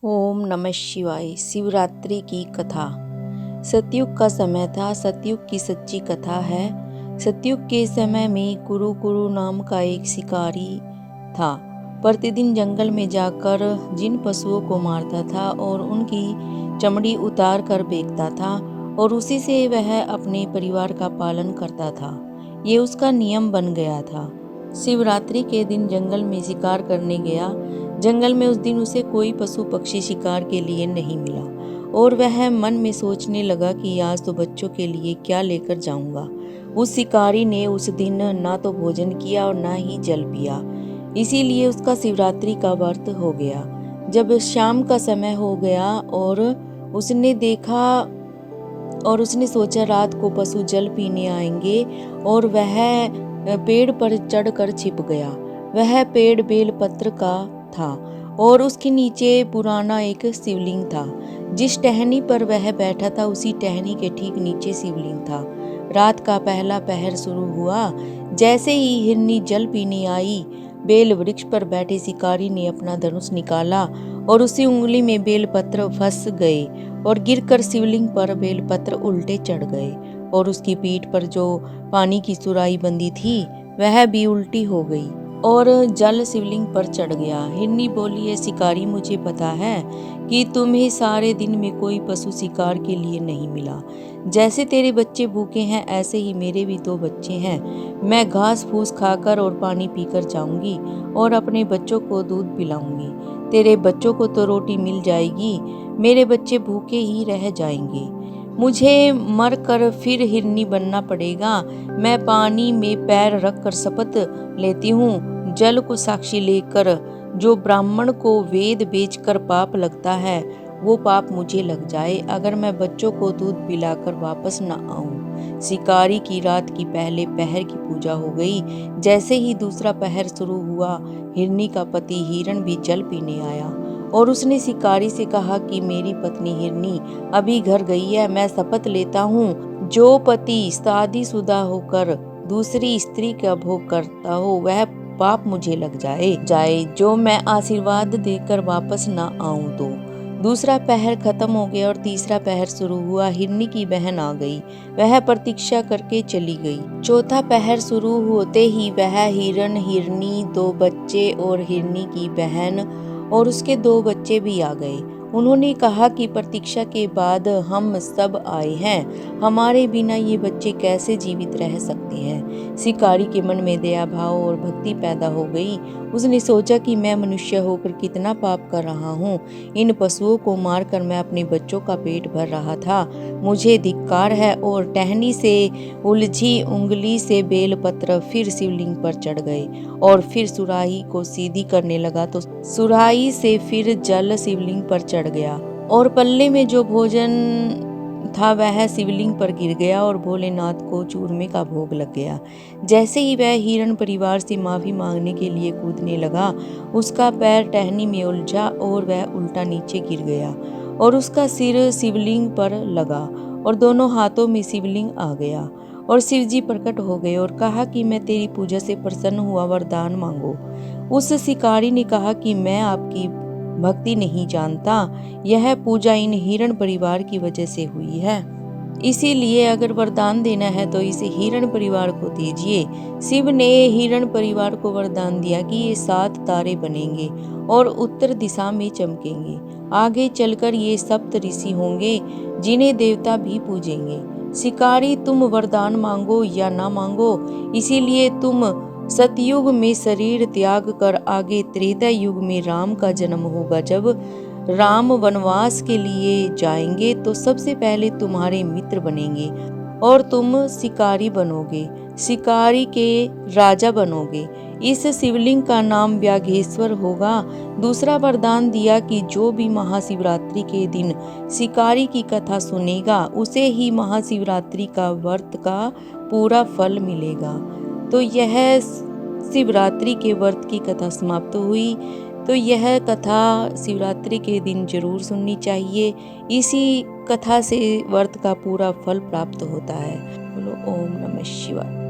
ओम नमः शिवाय। शिवरात्रि की कथा। सतयुग का समय था। सतयुग की सच्ची कथा है। सतयुग के समय में कुरु नाम का एक शिकारी था। प्रतिदिन जंगल में जाकर जिन पशुओं को मारता था और उनकी चमड़ी उतार कर बेचता था और उसी से वह अपने परिवार का पालन करता था। ये उसका नियम बन गया था। शिवरात्रि के दिन जंगल में शिकार करने गया। जंगल में उस दिन उसे कोई पशु पक्षी शिकार के लिए नहीं मिला और वह मन में सोचने लगा कि आज तो बच्चों के लिए क्या लेकर जाऊंगा। उस शिकारी ने उस दिन ना तो भोजन किया और ना ही जल पिया। इसीलिए उसका शिवरात्रि का व्रत हो गया। जब शाम का समय हो गया और उसने देखा और उसने सोचा रात को पशु जल पीने आएंगे और वह पेड़ पर चढ़कर छिप गया। वह पेड़ बेलपत्र का था और उसके नीचे पुराना एक शिवलिंग था। जिस टहनी पर वह बैठा था उसी टहनी के ठीक नीचे शिवलिंग था। रात का पहला पहर शुरू हुआ। जैसे ही हिरनी जल पीने आई, बेल वृक्ष पर बैठे शिकारी ने अपना धनुष निकाला और उसी उंगली में बेलपत्र फंस गए और गिरकर शिवलिंग पर बेलपत्र उल्टे चढ़ गए और उसकी पीठ पर जो पानी की सुराही बंधी थी वह भी उल्टी हो गई और जल शिवलिंग पर चढ़ गया। हिरनी बोली, ये शिकारी, मुझे पता है कि तुम्हें सारे दिन में कोई पशु शिकार के लिए नहीं मिला। जैसे तेरे बच्चे भूखे हैं ऐसे ही मेरे भी 2 बच्चे हैं। मैं घास फूस खाकर और पानी पीकर जाऊंगी और अपने बच्चों को दूध पिलाऊंगी। तेरे बच्चों को तो रोटी मिल जाएगी, मेरे बच्चे भूखे ही रह जाएंगे। मुझे मर कर फिर हिरनी बनना पड़ेगा। मैं पानी में पैर रखकर शपथ लेती हूँ, जल को साक्षी लेकर जो ब्राह्मण को वेद बेचकर पाप लगता है वो पाप मुझे लग जाए अगर मैं बच्चों को दूध पिलाकर वापस न आऊं। शिकारी की रात की पहले पहर की पूजा हो गई। जैसे ही दूसरा पहर शुरू हुआ, हिरनी का पति हिरण भी जल पीने आया और उसने शिकारी से कहा कि मेरी पत्नी हिरनी अभी घर गई है। मैं शपथ लेता हूँ, जो पति शादीशुदा होकर दूसरी स्त्री का भोग करता हो वह पाप मुझे लग जाए जो मैं आशीर्वाद देकर वापस ना आऊं तो। दूसरा पहर खत्म हो गया और तीसरा पहर शुरू हुआ। हिरनी की बहन आ गई, वह प्रतीक्षा करके चली गई। चौथा पहर शुरू होते ही वह हिरण, हिरनी, 2 बच्चे और हिरनी की बहन और उसके 2 बच्चे भी आ गए। उन्होंने कहा कि प्रतीक्षा के बाद हम सब आए हैं, हमारे बिना ये बच्चे कैसे जीवित रह सकते हैं। शिकारी के मन में दया भाव और भक्ति पैदा हो गई। उसने सोचा कि मैं मनुष्य होकर कितना पाप कर रहा हूँ। इन पशुओं को मारकर मैं अपने बच्चों का पेट भर रहा था, मुझे धिक्कार है। और टहनी से उलझी उंगली से बेलपत्र फिर शिवलिंग पर चढ़ गए और फिर सुराही को सीधी करने लगा तो सुराही से फिर जल शिवलिंग पर चढ़ गया और पल्ले में जो भोजन था वह शिवलिंग पर गिर गया और भोलेनाथ को चूरमे का भोग लग गया। जैसे ही वह हिरण परिवार से माफी मांगने के लिए कूदने लगा, उसका पैर टहनी में उलझा और वह उल्टा नीचे गिर गया और उसका सिर शिवलिंग पर लगा और दोनों हाथों में शिवलिंग आ गया और शिव जी प्रकट हो गए और कहा कि मैं तेरी पूजा से प्रसन्न हुआ, वरदान मांगो। उस शिकारी ने कहा कि मैं आपकी भक्ति नहीं जानता, यह पूजा इन हिरण परिवार की वजह से हुई है, इसीलिए अगर वरदान देना है तो इसे हिरण परिवार को दीजिए। शिव ने हिरण परिवार को वरदान दिया कि ये 7 तारे बनेंगे और उत्तर दिशा में चमकेंगे। आगे चलकर ये सप्त ऋषि होंगे जिन्हें देवता भी पूजेंगे। शिकारी, तुम वरदान मांगो या ना मांगो, इसीलिए तुम सतयुग में शरीर त्याग कर आगे त्रेता युग में राम का जन्म होगा। जब राम वनवास के लिए जाएंगे तो सबसे पहले तुम्हारे मित्र बनेंगे और तुम शिकारी बनोगे, शिकारी के राजा बनोगे। इस शिवलिंग का नाम व्याघ्रेश्वर होगा। दूसरा वरदान दिया कि जो भी महाशिवरात्रि के दिन शिकारी की कथा सुनेगा उसे ही महाशिवरात्रि का व्रत का पूरा फल मिलेगा। तो यह शिवरात्रि के व्रत की कथा समाप्त हुई। तो यह कथा शिवरात्रि के दिन जरूर सुननी चाहिए। इसी कथा से व्रत का पूरा फल प्राप्त होता है। बोलो ओम नमः शिवाय।